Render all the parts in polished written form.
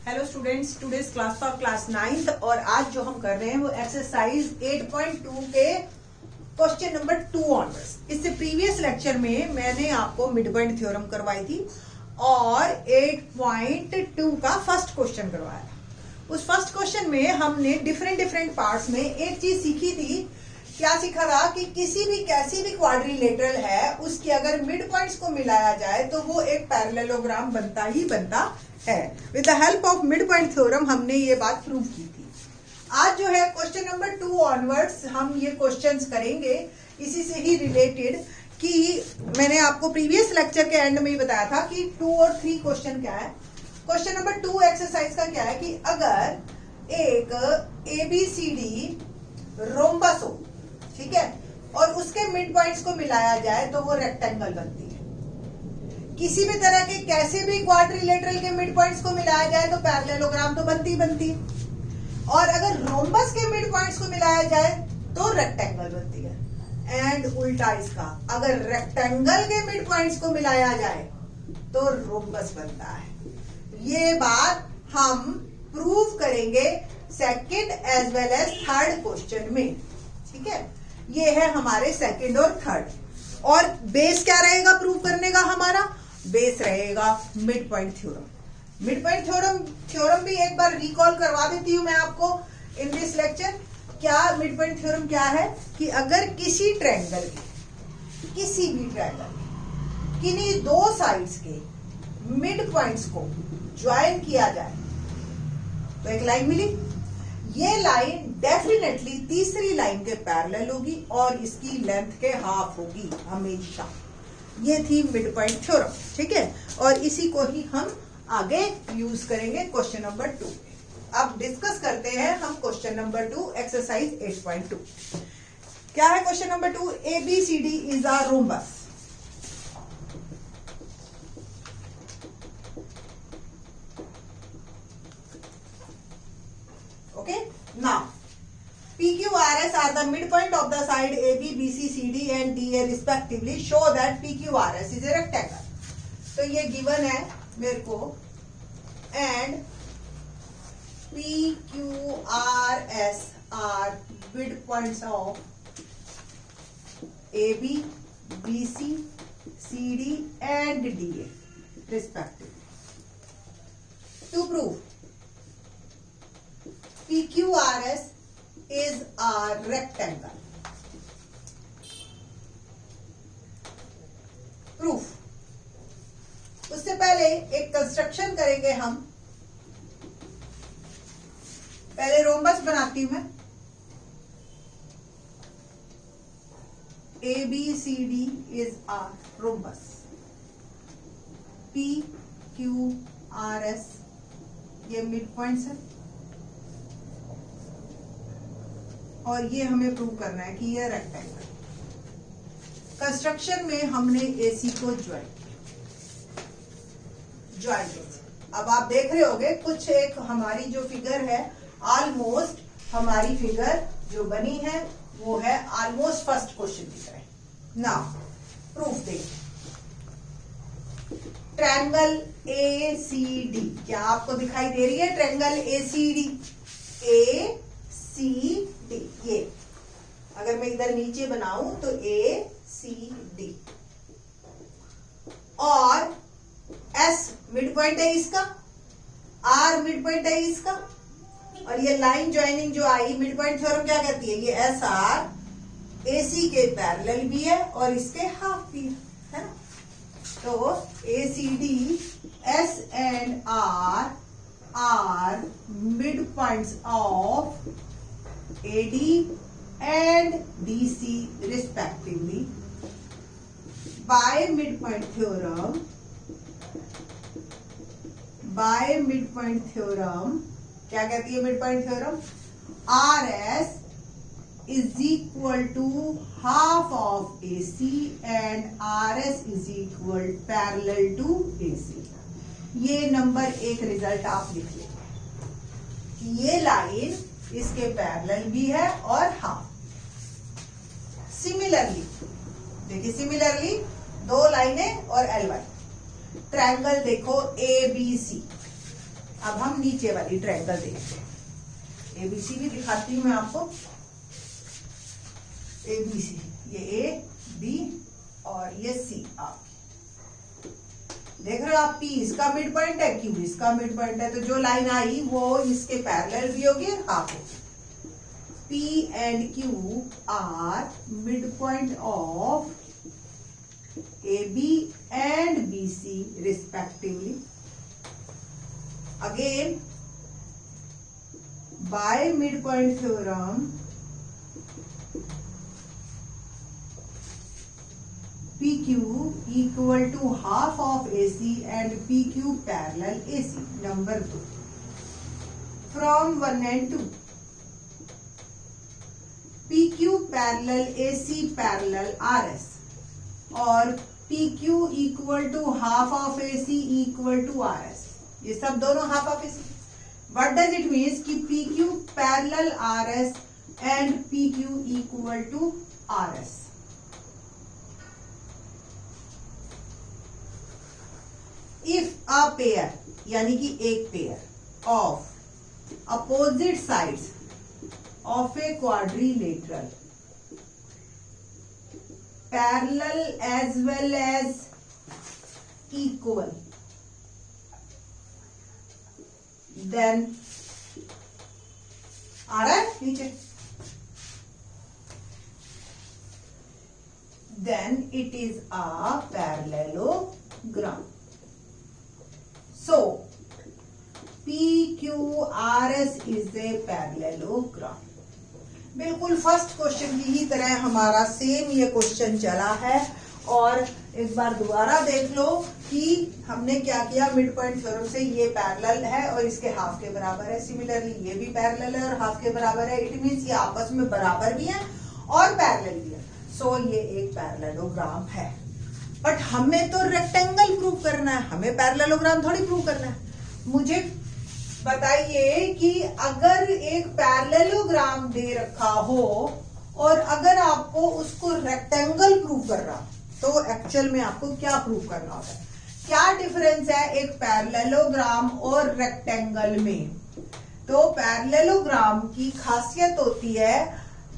Hello students, today's class for class 9th और आज जो हम कर रहे हैं वो एक्सरसाइज 8.2 के क्वेश्चन नंबर 2 ऑनवर्ड्स। इससे प्रीवियस लेक्चर में मैंने आपको मिड पॉइंट थ्योरम करवाई थी और 8.2 का फर्स्ट क्वेश्चन करवाया था। उस फर्स्ट क्वेश्चन में हमने डिफरेंट पार्ट्स में एक चीज सीखी थी। क्या सीखा था कि किसी भी कैसी भी क्वाड्रिलेटरल है उसके अगर मिड पॉइंट्स को मिलाया जाए तो वो एक पैरेललोग्राम बनता ही बनता है। With the help of mid point theorem हमने ये बात प्रूव की थी। आज जो है क्वेश्चन नंबर 2 ऑनवर्ड्स हम ये क्वेश्चंस करेंगे इसी से ही रिलेटेड कि मैंने आपको प्रीवियस लेक्चर के एंड में ही बताया था कि 2 और 3 क्वेश्चन क्या है। क्वेश्चन नंबर 2 एक्सरसाइज का क्या है कि अगर एक ABCD रोम्बस हो, ठीक है, और उसके मिड पॉइंट्स को मिलाया जाए तो वो रेक्टेंगल बनती है। किसी भी तरह के कैसे भी क्वाड्रिलेटरल के मिड पॉइंट्स को मिलाया जाए तो पैरेललोग्राम तो बनती बनती है, और अगर रोम्बस के मिड पॉइंट्स को मिलाया जाए तो रेक्टेंगल बनती है। एंड उल्टा इसका, अगर रेक्टेंगल के मिड पॉइंट्स को मिलाया जाए तो रोम्बस बनता है। ये बात हम प्रूव करेंगे second as well as third question में, ठीक है। ये है हमारे सेकंड और थर्ड। और बेस क्या रहेगा प्रूव करने का? हमारा बेस रहेगा mid point theorem. Mid point theorem भी एक बार रिकॉल करवा देती हूं मैं आपको इन दिस लेक्चर। क्या मिड पॉइंट थ्योरम क्या है कि अगर किसी ट्रायंगल के, किसी भी ट्रायंगल के किन्हीं दो साइड्स के मिड पॉइंट्स को ज्वाइन किया जाए तो एक लाइन मिली। ये लाइन डेफिनेटली तीसरी लाइन के पैरेलल होगी और इसकी लेंथ के हाफ होगी हमेशा। ये थी मिड पॉइंट थ्योरम, ठीक है। और इसी को ही हम आगे यूज करेंगे क्वेश्चन नंबर 2। अब डिस्कस करते हैं हम क्वेश्चन नंबर 2 एक्सरसाइज 8.2। क्या है question number 2? ABCD is a rhombus. Okay, now PQRS are the midpoint of the side AB, BC, CD and DA respectively. Show that PQRS is a rectangle. तो ये given है मेरे को, and PQRS are midpoints of AB, BC, CD and DA respectively. To prove PQRS is a rectangle. Proof. उससे पहले एक construction करेंगे हम। पहले रोम्बस बनाती हूं मैं। ABCD is a rhombus. PQRS ये मिड पॉइंट्स है और ये हमें प्रूव करना है कि ये रेक्टेंगल। कंस्ट्रक्शन में हमने AC को ज्वाइन अब आप देख रहे होंगे कुछ एक हमारी जो फिगर है, ऑलमोस्ट हमारी फिगर जो बनी है वो है ऑलमोस्ट फर्स्ट क्वेश्चन की तरह। नाउ प्रूफ देखिए। ट्रायंगल ACD, क्या आपको दिखाई दे रही है? ट्रायंगल ACD, ACD, ये अगर मैं इधर नीचे बनाऊं तो ACD, और S मिड पॉइंट है इसका, R मिड पॉइंट है इसका, और ये लाइन ज्वाइनिंग जो आई मिड पॉइंट थ्योरम क्या कहती है? ये SR AC के पैरेलल भी है और इसके हाफ भी है ना। तो ACD, S and R are midpoints of AD and DC respectively. By midpoint theorem, क्या कहती है midpoint theorem? RS is equal to half of AC and RS is equal parallel to AC. ये number 1 result आप लिख लीजिए। ये line इसके parallel भी है और हाफ। सिमिलरली देखिए, सिमिलरली दो लाइनें और LY। ट्रायंगल देखो ABC, अब हम नीचे वाली ट्रायंगल देखते हैं। एबीसी भी दिखाती हूँ मैं आपको। एबीसी, ये ए बी और ये सी। आप देख रहे हो, आप पी इसका मिड पॉइंट है, क्यू इसका मिड पॉइंट है, तो जो लाइन आई वो इसके पैरेलल भी होगी और हाफ होगी। P and Q R mid point of AB and BC respectively. Again, by midpoint theorem, PQ equal to half of AC and PQ parallel AC. Number 2. From 1 and 2. PQ parallel AC parallel RS. और PQ equal to half of AC equal to RS, ये सब दोनों half of AC। What does it means कि PQ parallel RS and PQ equal to RS। If a pair, यानी कि एक pair of opposite sides of a quadrilateral parallel as well as equal, then आ रहा है नीचे, then it is a parallelogram. So PQRS is a parallelogram. बिल्कुल first question की ही तरह हमारा सेम ये क्वेश्चन चला है। और एक बार दोबारा देख लो कि हमने क्या किया। मिड पॉइंट थ्योरम से ये पैरेलल है और इसके हाफ के बराबर है। सिमिलरली ये भी पैरेलल है और हाफ के बराबर है। इट मींस ये आपस में बराबर भी है और पैरेलल भी है। सो ये एक पैरेललोग्राम है। बट हमें तो रेक्टेंगल प्रूव करना है, हमें पैरेललोग्राम थोड़ी प्रूव करना है। मुझे बताइए कि अगर एक पैरेललोग्राम दे रखा हो और अगर आपको उसको रेक्टेंगल प्रूव करना, तो एक्चुअल में आपको क्या प्रूव करना होता है? क्या डिफरेंस है एक पैरेललोग्राम और रेक्टेंगल में? तो पैरेललोग्राम की खासियत होती है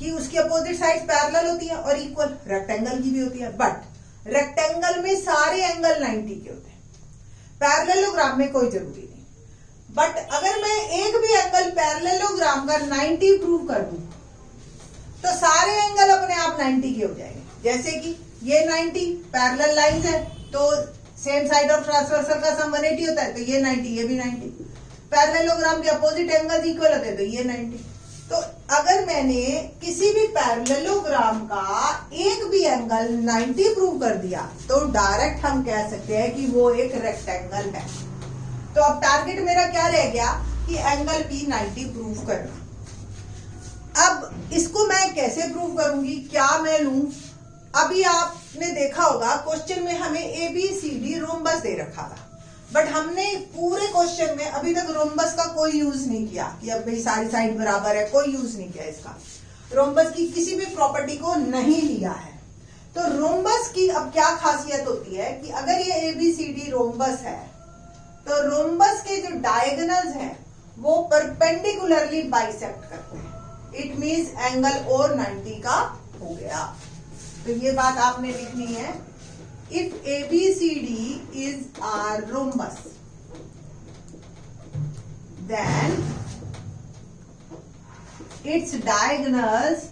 कि उसकी अपोजिट साइड पैरेलल होती है और इक्वल, रेक्टेंगल की भी होती है। बट रेक्टेंगल में सारे एंगल 90 के होते हैं, पैरेललोग्राम में कोई जरूरी नहीं। बट अगर मैं एक भी एंगल पैरेललोग्राम का 90 प्रूव कर दूं तो सारे एंगल अपने आप 90 के हो जाएंगे। जैसे कि ये 90 पैरेलल लाइंस है तो सेम साइड ऑफ ट्रांसवर्सल का सम 180 होता है, तो ये 90, ये भी 90। पैरेललोग्राम के अपोजिट एंगल्स इक्वल होते हैं तो ये 90। तो अगर मैंने किसी भी पैरेललोग्राम का एक भी एंगल 90 प्रूव कर दिया तो डायरेक्ट हम कह सकते हैं कि वो एक रेक्टेंगल है। तो अब टारगेट मेरा क्या रह गया कि एंगल P 90 प्रूव करना। अब इसको मैं कैसे प्रूव करूंगी, क्या मैं लूं? अभी आपने देखा होगा क्वेश्चन में हमें ABCD रोम्बस दे रखा था, बट हमने पूरे क्वेश्चन में अभी तक रोम्बस का कोई यूज नहीं किया कि अब भाई सारी साइड बराबर है, कोई यूज नहीं किया इसका। रोम्बस की किसी भी प्रॉपर्टी को नहीं लिया है। तो रोम्बस की अब क्या खासियत होती है कि अगर ये ABCD रोम्बस है तो रोम्बस के जो डायगोनल्स हैं वो परपेंडिकुलरली बाइसेक्ट करते हैं। इट मींस एंगल और 90 का हो गया। तो ये बात आपने लिखनी है। If ABCD is a rhombus then its diagonals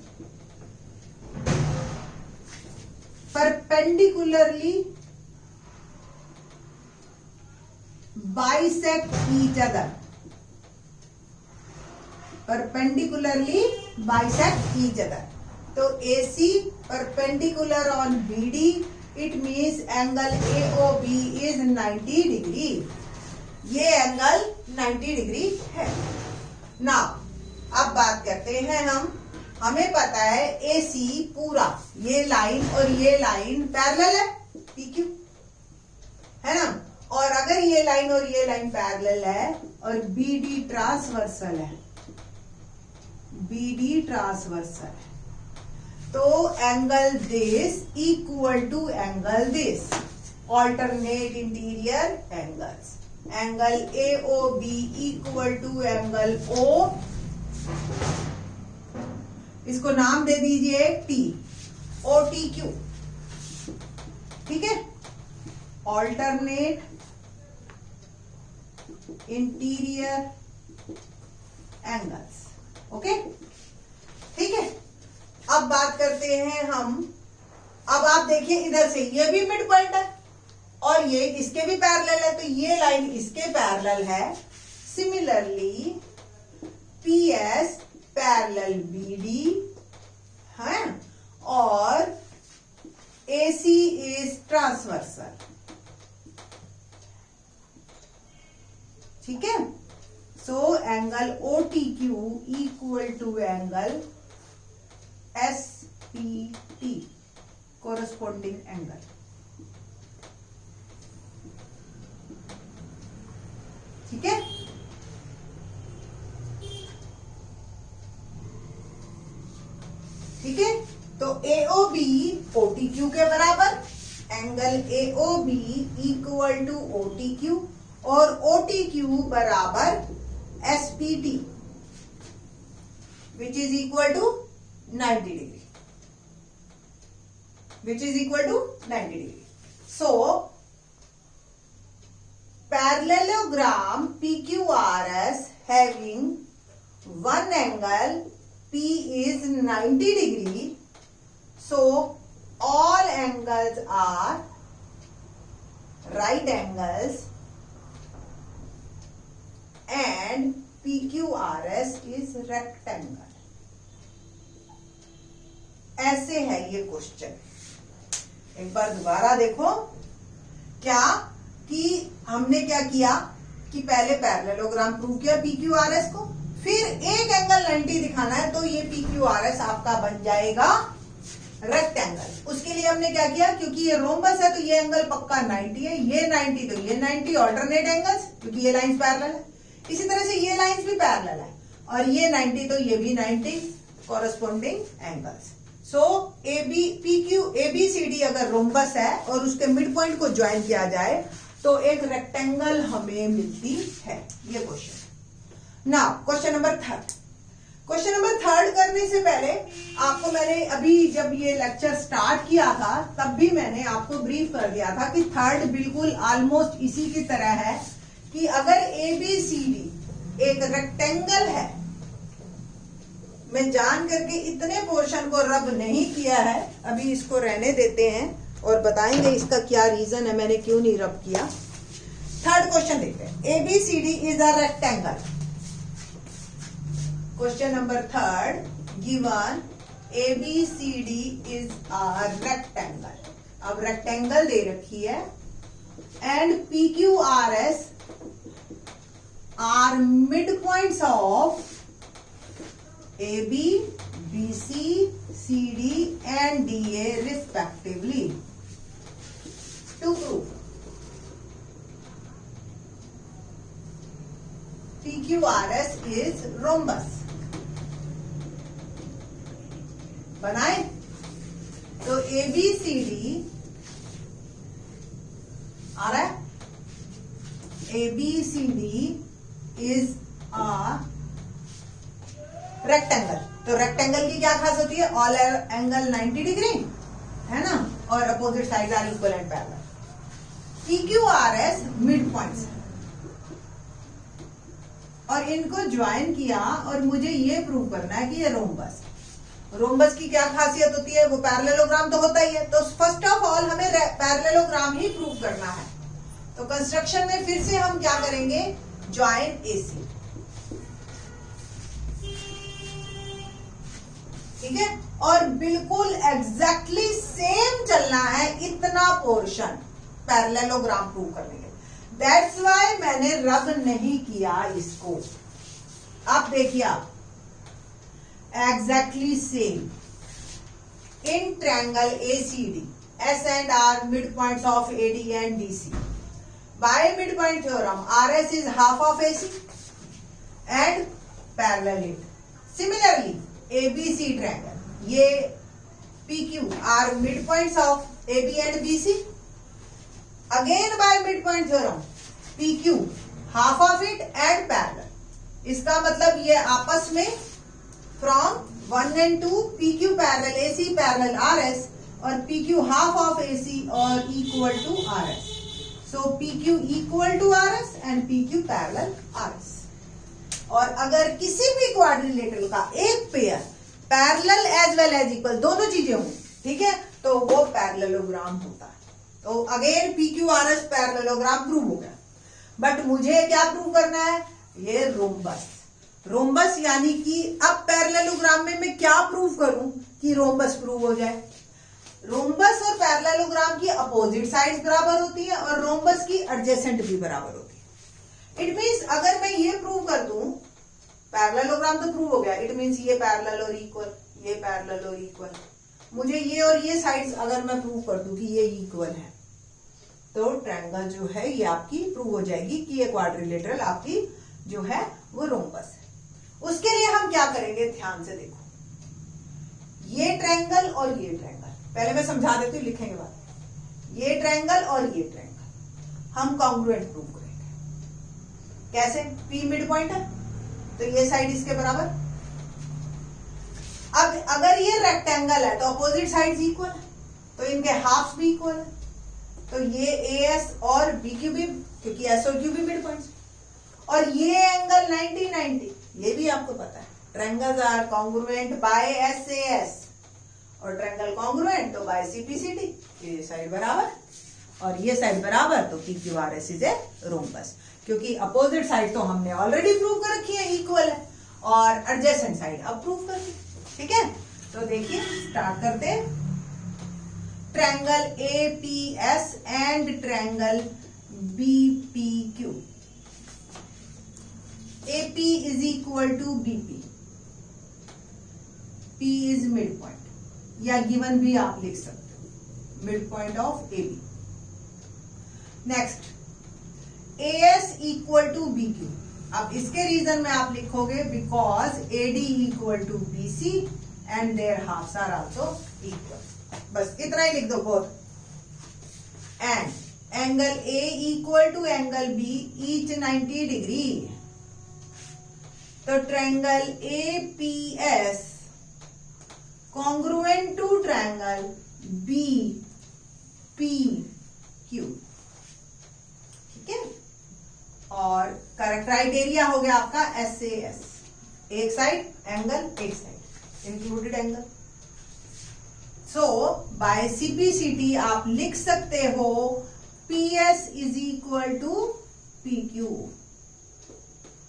perpendicularly bisect each other. Perpendicularly bisect each other. तो AC perpendicular on BD, it means angle AOB is 90 degree. ये एंगल 90 डिग्री है। नाउ अब बात करते हैं हमें पता है AC पूरा ये लाइन और ये लाइन पैरेलल है PQ, है ना? और अगर ये लाइन और ये लाइन पैरेलल है और BD ट्रांसवर्सल है, BD ट्रांसवर्सल है, तो angle this equal to angle this, alternate interior angles. Angle AOB equal to angle O, इसको नाम दे दीजिए T, OTQ, ठीक है, ऑल्टरनेट इंटीरियर एंगल्स, ओके, ठीक है। अब बात करते हैं हम, अब आप देखिए इधर से ये भी मिड पॉइंट है और ये इसके भी पैरेलल है, तो ये लाइन इसके पैरेलल है। सिमिलरली PS पैरेलल BD है और AC इज ट्रांसवर्सल, ठीक है। So angle OTQ equal to angle SPT, corresponding angle, ठीक है। ठीक है, तो AOB OTQ के बराबर, angle AOB equal to OTQ और OTQ बराबर SPT which is equal to 90 degree, which is equal to 90 degree. So parallelogram PQRS having one angle P is 90 degree, so all angles are right angles and PQRS is rectangle। ऐसे है ये question. एक बार दोबारा देखो, क्या कि हमने क्या किया कि पहले पैरेललोग्राम प्रूव किया PQRS को, फिर एक एंगल 90 दिखाना है, तो ये PQRS आपका बन जाएगा रेक्टेंगल। उसके लिए हमने क्या किया, क्योंकि ये रोम्बस है तो ये एंगल पक्का 90 है, ये 90 तो ये 90, ऑल्टरनेट एंगल्स, क्योंकि ये लाइंस पैरेलल है। इसी तरह से ये लाइंस भी पैरेलल है और ये 90 तो ये भी 90, कोरस्पोंडिंग एंगल्स। सो ABCD अगर रोम्बस है और उसके मिड पॉइंट को ज्वाइन किया जाए तो एक रेक्टेंगल हमें मिलती है। ये question. Now question number third. Question number third करने से पहले आपको मैंने अभी जब ये लेक्चर स्टार्ट किया था तब भी मैंने आपको ब्रीफ कर दिया था कि थर्ड बिल्कुल ऑलमोस्ट इसी की तरह है कि अगर ABCD एक रेक्टेंगल है, मैं जान करके इतने पोर्शन को रब नहीं किया है, अभी इसको रहने देते हैं और बताएंगे इसका क्या रीजन है, मैंने क्यों नहीं रब किया। थर्ड क्वेश्चन देखते हैं। ABCD is a rectangle. Question number third given ABCD is a rectangle. अब रेक्टेंगल दे रखी है and PQRS are mid points of AB, BC, CD and DA respectively. To prove PQRS is rhombus, बनाए तो ABCD आ रहा है, ABCD is a rectangle. तो rectangle की क्या खास होती है, ऑल एंगल 90 डिग्री है ना, और opposite side are equal and parallel. PQRS mid points और इनको ज्वाइन किया और मुझे ये प्रूव करना है कि ये रोम्बस। रोम्बस की क्या खासियत होती है, वो पैरेललोग्राम तो होता ही है, तो फर्स्ट ऑफ ऑल हमें पैरेललोग्राम ही प्रूव करना है। तो कंस्ट्रक्शन में फिर से हम क्या करेंगे, ज्वाइन AC, ठीक है, और बिल्कुल एग्जैक्टली सेम चलना है इतना पोर्शन पैरेललोग्राम प्रूव करने के। दैट्स व्हाई मैंने रब नहीं किया इसको। अब देखिए आप, exactly same in triangle ACD, S and R mid points of AD and DC. By mid point theorem, RS is half of AC and parallel it. Similarly, ABC triangle, ये PQ are midpoints of AB and BC. Again by midpoint theorem, PQ half of it and parallel। इसका मतलब ये आपस में from 1 and 2 PQ parallel AC parallel RS और PQ half of AC और equal to RS। So PQ equal to RS and PQ parallel RS। और अगर किसी भी क्वाड्रिलेटरल का एक pair parallel as well as equal, दोनों चीजें हों, ठीक है, तो वो पैरेललोग्राम होता है। तो अगेन PQRS पैरेललोग्राम प्रूव हो गया। बट मुझे क्या प्रूव करना है? ये रोम्बस। रोम्बस यानी कि अब पैरेललोग्राम में मैं क्या प्रूव करूं कि रोम्बस प्रूव हो जाए? रोम्बस और पैरेललोग्राम की अपोजिट साइड्स बराबर होती है और रोम्बस की एडजेसेंट भी बराबर होती है। इट मीन्स अगर मैं ये प्रूव कर दूं, पैरेललोग्राम तो प्रूव हो गया, इट मीन्स ये पैरेलल और इक्वल, ये पैरेलल और इक्वल। मुझे ये और ये साइड्स अगर मैं प्रूव कर दूं कि ये इक्वल है, तो ट्रायंगल जो है ये आपकी प्रूव हो जाएगी कि ये क्वाड्रिलेटरल आपकी जो है वो रोम्बस है। उसके लिए हम क्या करेंगे, ध्यान से देखो, ये ट्रायंगल और ये ट्रायंगल, पहले मैं समझा देती हूँ, लिखेंगे बाद। ये ट्रायंगल और ये ट्रायंगल हम कॉन्ग्रुएंट प्रूव करेंगे। कैसे? P मिड पॉइंट है तो ये साइड इसके बराबर। अब अगर ये रेक्टेंगल है तो अपोजिट साइड्स इक्वल है, तो इनके हाफ्स भी इक्वल है। तो ये AS और BQ भी, क्योंकि S और Q भी मिड पॉइंट्स, और ये एंगल 90-90, ये भी आपको पता है। Triangles are congruent by SAS और ट्रायंगल कॉन्ग्रुएंट तो बाय CPCT। ये साइड बराबर और ये साइड बराबर, तो PQRS इज ए रोम्बस। क्योंकि अपोजिट साइड तो हमने ऑलरेडी प्रूव कर रखी है इक्वल है, और एडजेसेंट साइड अब प्रूव कर दी। ठीक है, तो देखिए स्टार्ट करते हैं। Triangle APS and triangle BPQ। AP is equal to BP, P is mid point, या गिवन भी आप लिख सकते हो, mid point of AB। Next AS equal to BQ। अब इसके रीजन में आप लिखोगे because AD equal to BC and their halves are also equal. बस इतना ही लिख दो बहुत। And angle A equal to angle B each 90 degree. तो triangle APS congruent to triangle BPQ। ठीक है, और करेक्ट क्राइटेरिया हो गया आपका SAS, एक साइड एंगल, एक side included angle. So by CPCT आप लिख सकते हो PS is equal to PQ,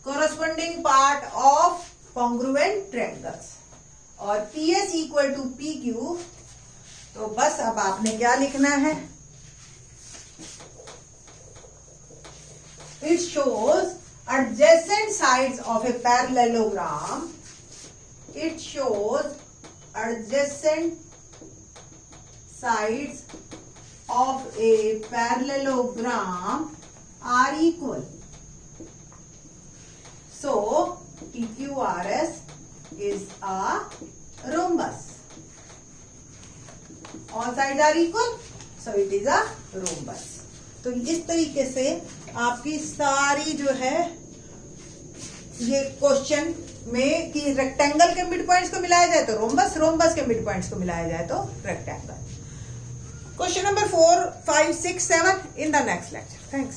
corresponding part of congruent triangles, और PS इक्वल टू PQ। तो बस अब आपने क्या लिखना है, it shows adjacent sides of a parallelogram, it shows adjacent sides of a parallelogram are equal. So PQRS is a rhombus. All sides are equal, so it is a rhombus. तो इस तरीके से आपकी सारी जो है ये क्वेश्चन में कि रेक्टेंगल के मिड पॉइंट्स को मिलाया जाए तो रोम्बस, रोम्बस के मिड पॉइंट्स को मिलाया जाए तो rectangle. Question number 4, 5, 6, 7 in the next lecture. Thanks.